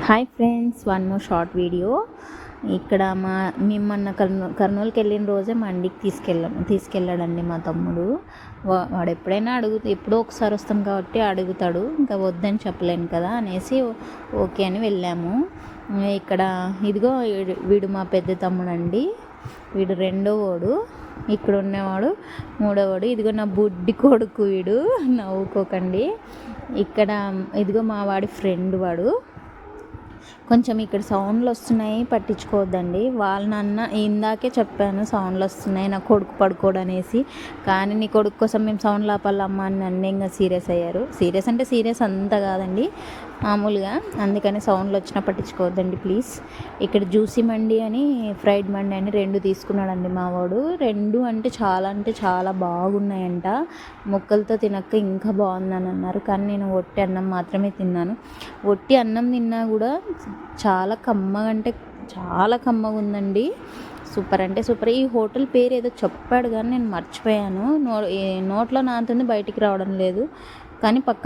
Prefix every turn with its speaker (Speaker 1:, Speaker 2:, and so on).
Speaker 1: Hi friends, one more short video. ఇక్కడ మేము మొన్న కర్నూలుకి వెళ్ళిన రోజే మండికి తీసుకెళ్ళాడండి మా తమ్ముడు. వాడు ఎప్పుడైనా ఎప్పుడో ఒకసారి వస్తాం కాబట్టి అడుగుతాడు, ఇంకా వద్దని చెప్పలేను కదా అనేసి ఓకే అని వెళ్ళాము. ఇక్కడ ఇదిగో వీడు మా పెద్ద తమ్ముడు అండి, వీడు రెండోవాడు, ఇక్కడ ఉన్నవాడు మూడోవాడు. ఇదిగో నా బుడ్డి కొడుకు వీడు, నవ్వుకోకండి. ఇక్కడ ఇదిగో మా వాడి ఫ్రెండ్ వాడు. కొంచెం ఇక్కడ సౌండ్లు వస్తున్నాయి, పట్టించుకోవద్దండి. వాళ్ళ నాన్న ఇందాకే చెప్పాను సౌండ్లు వస్తున్నాయి, నా కొడుకు పడుకోడు అనేసి. కానీ నీ కొడుకు కోసం మేము సౌండ్లు ఆపాలమ్మా అని నన్ను ఇంకా సీరియస్ అయ్యారు. సీరియస్ అంటే సీరియస్ అంతా కాదండి, మామూలుగా. అందుకని సౌండ్లు వచ్చినా పట్టించుకోవద్దండి ప్లీజ్. ఇక్కడ జ్యూసీ మండి అని ఫ్రైడ్ మండి అని 2 తీసుకున్నాడండి మా వాడు. 2 అంటే చాలా బాగున్నాయంట. ముక్కలతో తినక్క ఇంకా బాగుందని అన్నారు. కానీ నేను ఒట్టి అన్నం మాత్రమే తిన్నాను. ఒట్టి అన్నం తిన్నా కూడా చాలా కమ్మగా, అంటే చాలా కమ్మగా ఉందండి. సూపర్ అంటే సూపర్. ఈ హోటల్ పేరు ఏదో చెప్పాడు కానీ నేను మర్చిపోయాను, నోట్లో నాంతుంది బయటికి రావడం లేదు, కానీ పక్క